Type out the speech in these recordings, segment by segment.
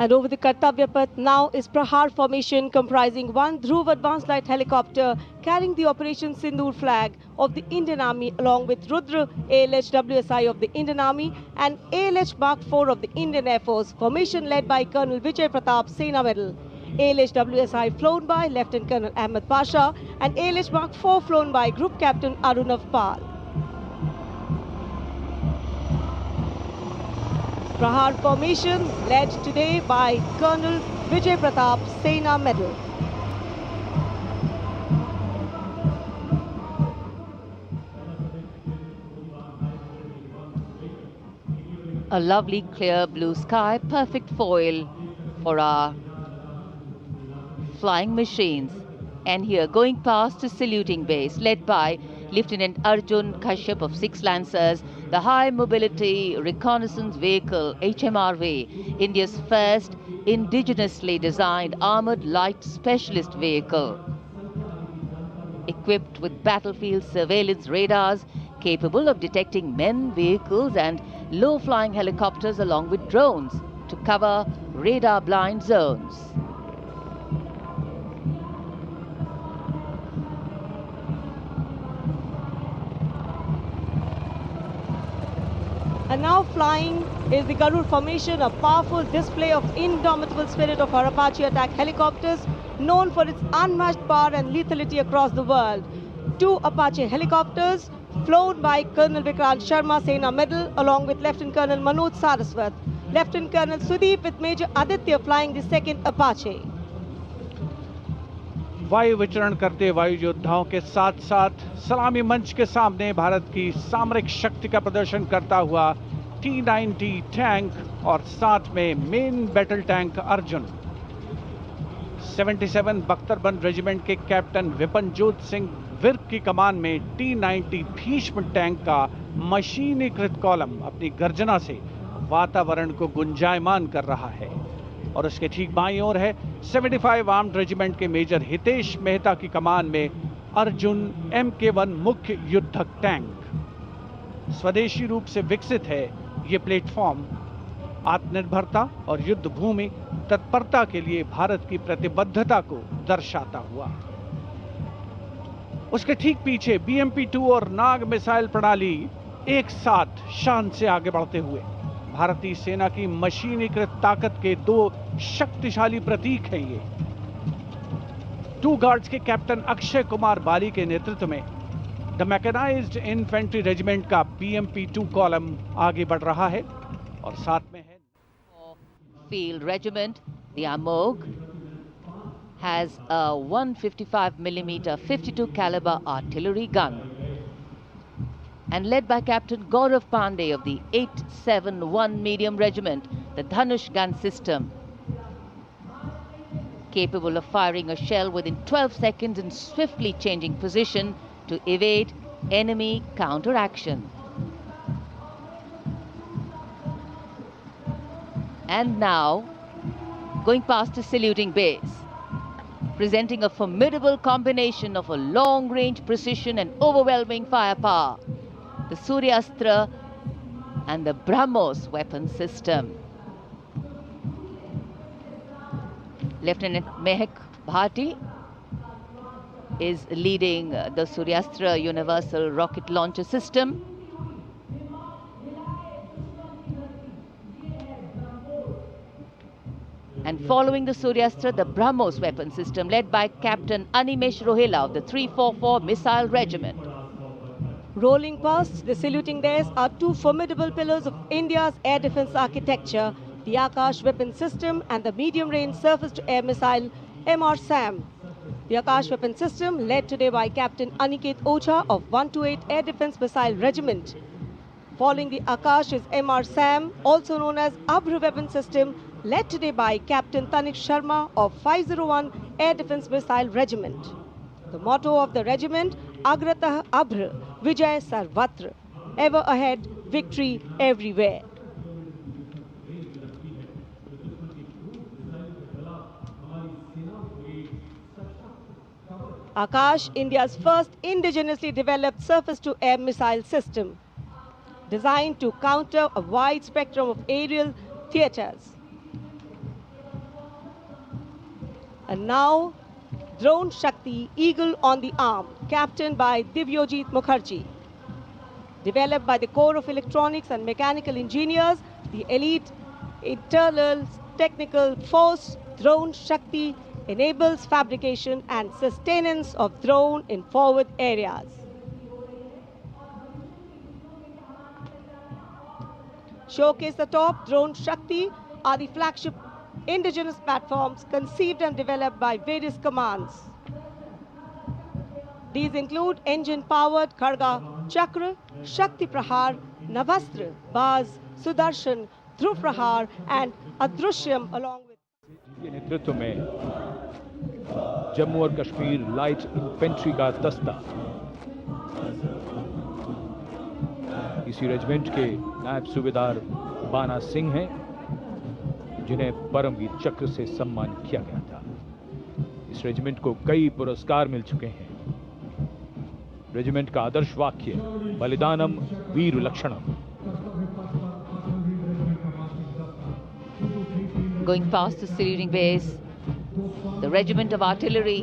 And over the Kartavya Path now is Prahar formation comprising one Dhruv advanced light helicopter carrying the Operation Sindoor flag of the Indian Army along with Rudra ALH WSI of the Indian Army and ALH Mark 4 of the Indian Air Force. Formation led by Colonel Vijay Pratap Sena Medal. ALH WSI flown by Lieutenant Colonel Ahmed Pasha and ALH Mark 4 flown by Group Captain Arunav Pal. Prahar formation led today by Colonel Vijay Pratap Sena Medal. A lovely clear blue sky, perfect foil for our flying machines. And here going past the saluting base led by Lieutenant Arjun Kashyap of 6 Lancers, the High Mobility Reconnaissance Vehicle HMRV, India's first indigenously designed armored light specialist vehicle. Equipped with battlefield surveillance radars capable of detecting men, vehicles and low-flying helicopters along with drones to cover radar-blind zones. And now flying is the Garud formation, a powerful display of indomitable spirit of our Apache attack helicopters, known for its unmatched power and lethality across the world. 2 Apache helicopters flown by Colonel Vikrant Sharma Sena Medal along with Lieutenant Colonel Manoj Saraswat. Lieutenant Colonel Sudeep with Major Aditya flying the 2nd Apache. वायु विचरण करते वायु योद्धाओं के साथ साथ सलामी मंच के सामने भारत की सामरिक शक्ति का प्रदर्शन करता हुआ T-90 टैंक और साथ में मेन बैटल टैंक अर्जुन। 77 बख्तरबंद रेजिमेंट के कैप्टन विपनजोत सिंह विर्क की कमान में T-90 भीष्म टैंक का मशीनीकृत कॉलम अपनी गर्जना से वातावरण को गुंजायमान कर रहा है। और उसके ठीक बाईं ओर है 75 आर्म्ड रेजिमेंट के मेजर हितेश मेहता की कमान में अर्जुन MK1 मुख्य युद्धक टैंक। स्वदेशी रूप से विकसित है ये प्लेटफॉर्म आत्मनिर्भरता और युद्ध भूमि तत्परता के लिए भारत की प्रतिबद्धता को दर्शाता हुआ। उसके ठीक पीछे BMP-2 और नाग मिसाइल प्रणाली एक साथ शान से आगे बढ़ते हुए भारतीय सेना की मशीनीकृत ताकत के 2 शक्तिशाली प्रतीक हैं ये। 2 गार्ड्स के कैप्टन अक्षय कुमार बाली के नेतृत्व में द मैकेनाइज्ड इन्फेंट्री रेजिमेंट का BMP-2 कॉलम आगे बढ़ रहा है और साथ में है Field Regiment, the Amog, has a 155mm 52 caliber artillery gun. And led by Captain Gaurav Pandey of the 871 Medium Regiment, the Dhanush gun system, capable of firing a shell within 12 seconds and swiftly changing position to evade enemy counteraction. And now, going past the saluting base, presenting a formidable combination of a long-range precision and overwhelming firepower, the Suryastra and the BrahMos weapon system. Lieutenant Mehak Bhati is leading the Suryastra Universal Rocket Launcher System. And following the Suryastra, the BrahMos weapon system led by Captain Animesh Rohila of the 344 Missile Regiment. Rolling past the saluting days are 2 formidable pillars of India's air defense architecture, the Akash weapon system and the medium-range surface-to-air missile MR-SAM. The Akash weapon system led today by Captain Aniket Ocha of 128 Air Defense Missile Regiment. Following the Akash is MR-SAM, also known as Abhr weapon system, led today by Captain Tanik Sharma of 501 Air Defense Missile Regiment. The motto of the regiment, Agratah Abhr, Vijay Sarvatra, ever ahead, victory everywhere. Akash, India's first indigenously developed surface-to-air missile system, designed to counter a wide spectrum of aerial theatres. And now, Drone Shakti Eagle on the Arm, captained by Divyojit Mukherjee. Developed by the Corps of Electronics and Mechanical Engineers, the elite internal technical force Drone Shakti enables fabrication and sustenance of drone in forward areas. Showcased atop Drone Shakti are the flagship indigenous platforms conceived and developed by various commands. These include engine-powered Kharga Chakra, Shakti Prahar, Navastra, Baz, Sudarshan, Dhruv Prahar and Adrushyam along with के नेतृत्व में जम्मू और Kashmir light infantry का दस्ता इसी regiment के नायब सूबेदार बाना सिंह हैं, जिन्हें परमवीर चक्र से सम्मानित किया गया था। इस रेजिमेंट को कई पुरस्कार मिल चुके हैं। रेजिमेंट का आदर्श वाक्य बलिदानम वीर लक्षणम। Going past the saluting base, the regiment of artillery.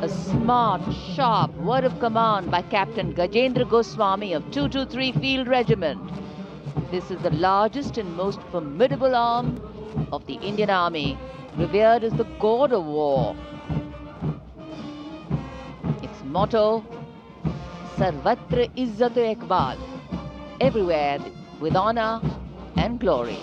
A smart, sharp word of command by Captain Gajendra Goswami of 223 Field Regiment. This is the largest and most formidable arm of the Indian Army, revered as the god of war. Its motto, Sarvatra Izzat-e Iqbal, everywhere with honor and glory.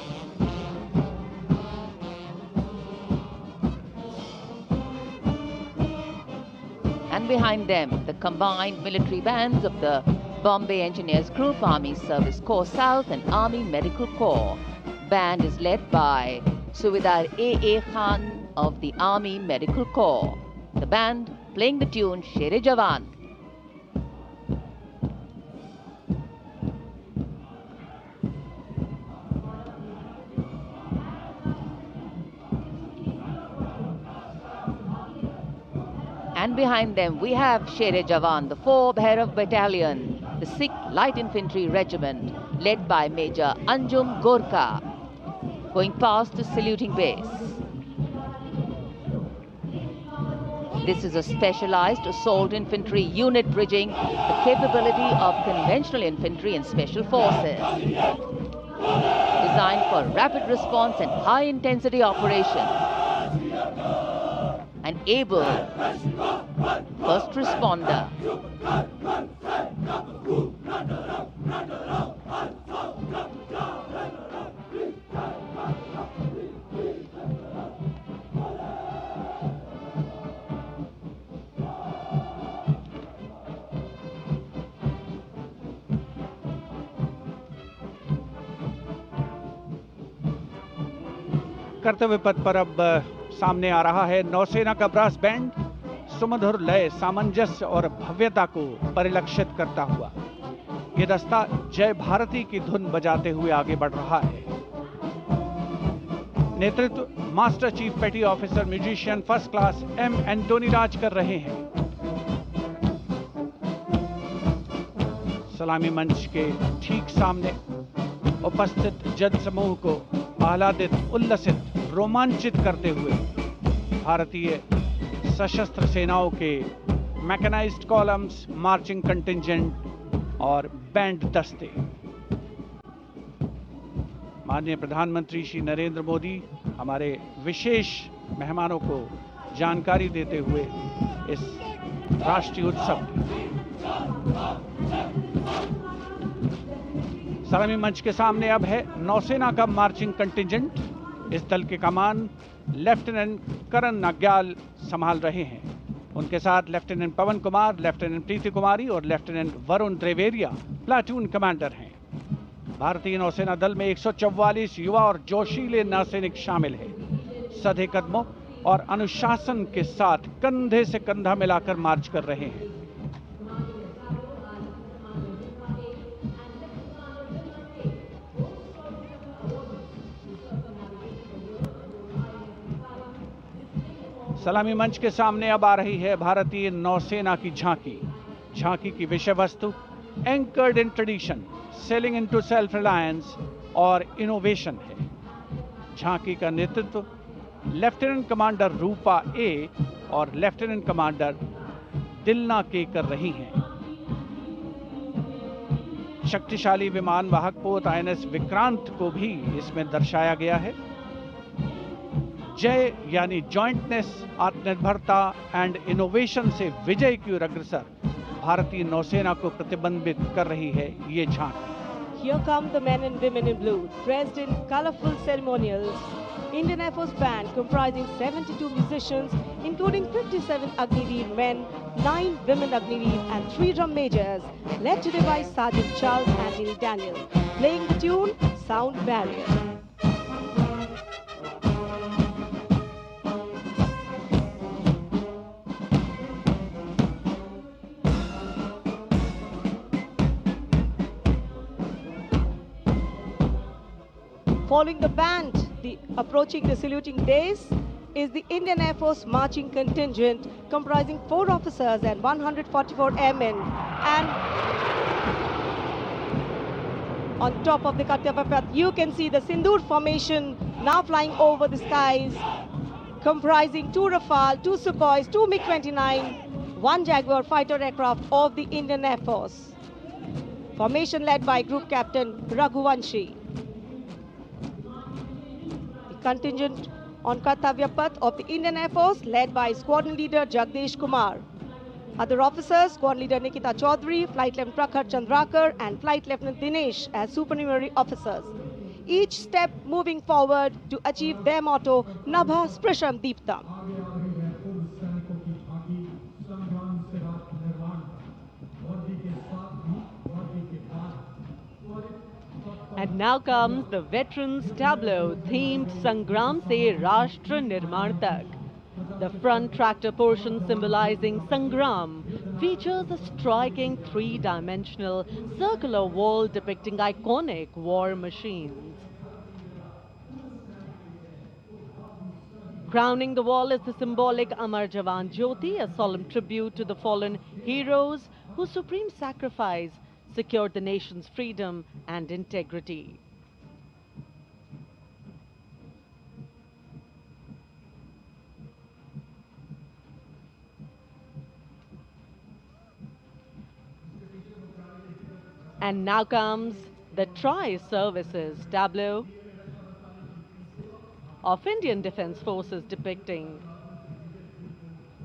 And behind them, the combined military bands of the Bombay Engineers Group, Army Service Corps South and Army Medical Corps. Band is led by Subedar A.A. Khan of the Army Medical Corps. The band playing the tune Sher-e Jawan. And behind them we have Sher-e Jawan, the 4 Bhairav Battalion, the 6th Light Infantry Regiment, led by Major Anjum Gorkha, going past the saluting base. This is a specialized assault infantry unit bridging the capability of conventional infantry and special forces. Designed for rapid response and high-intensity operations. An able first responder. कर्तव्य पथ पर अब सामने आ रहा है नौसेना का brass band, सुमधुर लय, सामंजस्य और भव्यता को परिलक्षित करता हुआ ये दस्ता जय भारती की धुन बजाते हुए आगे बढ़ रहा है। नेतृत्व master chief petty officer musician first class M Antony Raj कर रहे हैं। सलामी मंच के ठीक सामने उपस्थित जन समूह को आह्लादित, उल्लसित, रोमांचित करते हुए भारतीय सशस्त्र सेनाओं के मैकेनाइज्ड कॉलम्स, मार्चिंग कंटिंजेंट और बैंड दस्ते। माननीय प्रधानमंत्री श्री नरेंद्र मोदी हमारे विशेष मेहमानों को जानकारी देते हुए इस राष्ट्रीय उत्सव सलामी मंच के सामने अब है नौसेना का मार्चिंग कंटिंजेंट। इस दल के कमान लेफ्टिनेंट करण नाग्याल संभाल रहे हैं। उनके साथ लेफ्टिनेंट पवन कुमार, लेफ्टिनेंट प्रीति कुमारी और लेफ्टिनेंट वरुण द्रेवेरिया प्लाटून कमांडर हैं। भारतीय नौसेना दल में 144 युवा और जोशीले नौसैनिक शामिल हैं। सधे कदमों और अनुशासन के साथ कंधे से कंधा मिलाकर मार्च कर रहे हैं। सलामी मंच के सामने अब आ रही है भारतीय नौसेना की झांकी। झांकी की विषय वस्तु anchored in tradition, sailing into self reliance और इनोवेशन है। झांकी का नेतृत्व लेफ्टिनेंट कमांडर रूपा ए और लेफ्टिनेंट कमांडर दिलना के कर रही हैं। शक्तिशाली विमान वाहक पोत INS विक्रांत को भी इसमें दर्शाया गया है। जय यानी जॉइंटनेस, आत्मनिर्भरता एंड इनोवेशन से विजय की ओर अग्रसर भारतीय नौसेना को प्रतिबिंबित कर रही है ये झांकी। Here come the men and women in blue, dressed in colorful ceremonials. Indian Air Force band comprising 72 musicians, including 57 Agniveer men, 9 women Agniveer and 3 drum majors, led today by Sergeant Charles and Neil Daniel, playing the tune Sound Barrier. Following the band, approaching the saluting dais is the Indian Air Force marching contingent comprising 4 officers and 144 airmen. And on top of the Kartavya Path, you can see the Sindoor formation now flying over the skies, comprising 2 Rafale, 2 Sukhois, 2 MiG-29, 1 Jaguar fighter aircraft of the Indian Air Force. Formation led by Group Captain Raghuvanshi. Contingent on Kartavya Path of the Indian Air Force led by Squadron Leader Jagdish Kumar. Other officers, Squadron Leader Nikita Chaudhary, Flight Lieutenant Prakhar Chandrakar and Flight Lieutenant Dinesh as supernumerary officers. Each step moving forward to achieve their motto, Nabha Sprisham Deeptam. And now comes the Veterans Tableau themed Sangram Se Rashtra Nirman Tak. The front tractor portion symbolizing Sangram features a striking 3-dimensional circular wall depicting iconic war machines. Crowning the wall is the symbolic Amar Jawan Jyoti, a solemn tribute to the fallen heroes whose supreme sacrifice secured the nation's freedom and integrity. And now comes the Tri-Services tableau of Indian Defence Forces depicting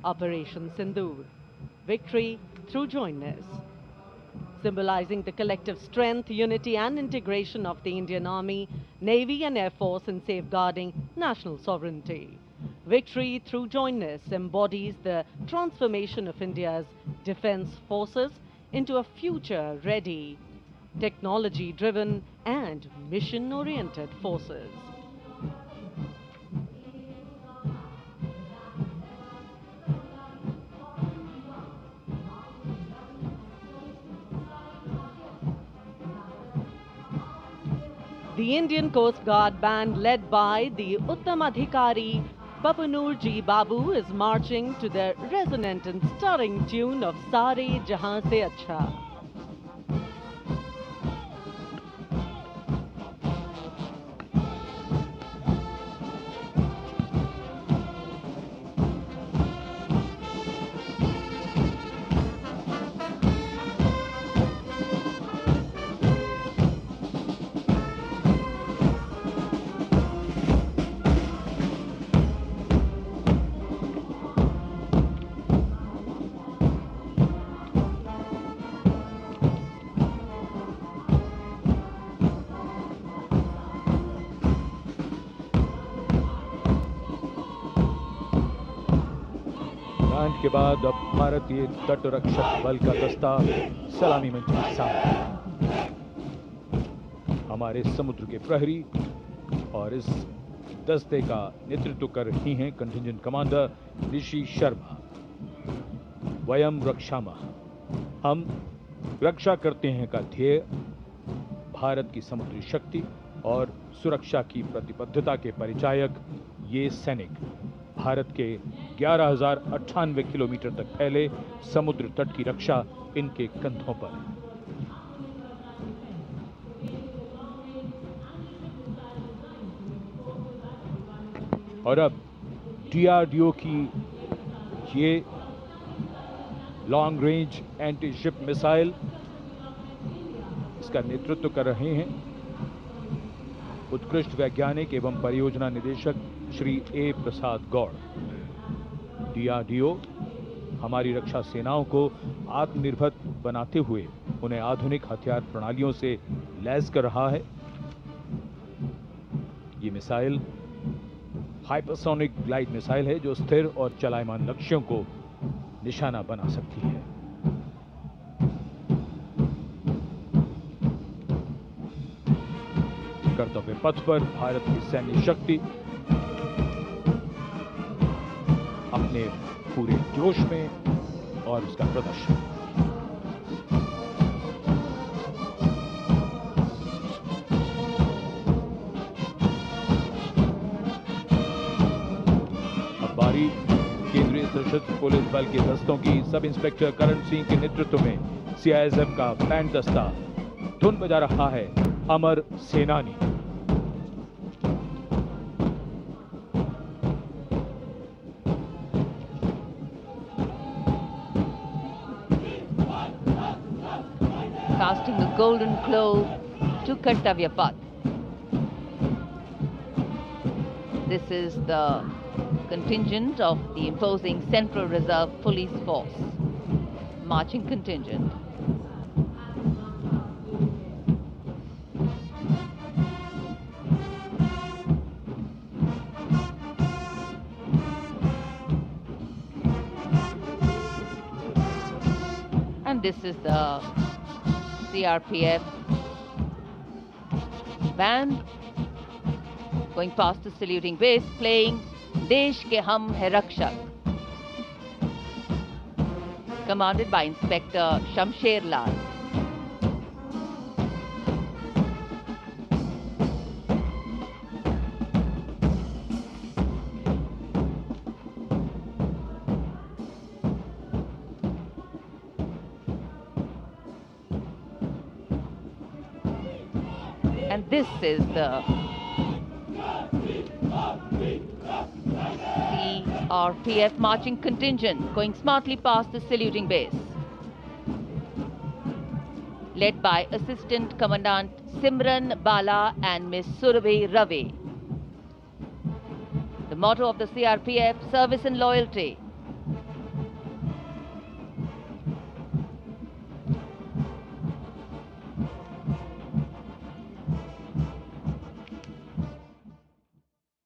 Operation Sindoor, victory through jointness, symbolizing the collective strength, unity and integration of the Indian Army, Navy and Air Force in safeguarding national sovereignty. Victory through jointness embodies the transformation of India's defense forces into a future-ready, technology-driven and mission-oriented forces. The Indian Coast Guard band led by the Uttamadhikari Papanur Ji Babu is marching to the resonant and stirring tune of Sare Jahan Se Acha. Band के बाद अब भारतीय तटरक्षक बल का दस्ता सलामी मंच में सामने। हमारे समुद्र के प्रहरी और इस दस्ते का नेतृत्व कर रही हैं कंटिंजेंट कमांडर ऋषि शर्मा। वयम रक्षामः, हम रक्षा करते हैं का ध्येय भारत की समुद्री शक्ति और सुरक्षा की प्रतिबद्धता के परिचायक ये सैनिक भारत के 11,098 किलोमीटर तक फैले समुद्र तट की रक्षा इनके कंधों पर। और अब DRDO की ये long range anti ship missile, इसका नेतृत्व कर रहे हैं उत्कृष्ट वैज्ञानिक एवं परियोजना निदेशक Shri A. Prasad Gaur. DRDO हमारी रक्षा सेनाओं को आत्मनिर्भर बनाते हुए उन्हें आधुनिक हथियार प्रणालियों से लैस कर रहा है। ये मिसाइल हाइपरसोनिक ग्लाइड मिसाइल है जो स्थिर और चलायमान लक्ष्यों को निशाना बना सकती है। कर्तव्य पथ पर भारत की सैन्य शक्ति अपने पूरे जोश में और उसका प्रदर्शन। अब बारी केंद्रीय सशस्त्र पुलिस बल के दस्तों की। सब इंस्पेक्टर करण सिंह के नेतृत्व में CISF का बैंड दस्ता धुन बजा रहा है अमर सेनानी। Casting a golden globe to Kartavya Path. This is the contingent of the imposing Central Reserve Police Force, marching contingent. And this is the CRPF band going past the saluting base, playing Desh Ke Hum Hai Rakshak, commanded by Inspector Shamsher Lal. And this is the CRPF marching contingent going smartly past the saluting base, led by Assistant Commandant Simran Bala and Miss Surabhi Ravi. The motto of the CRPF, service and loyalty.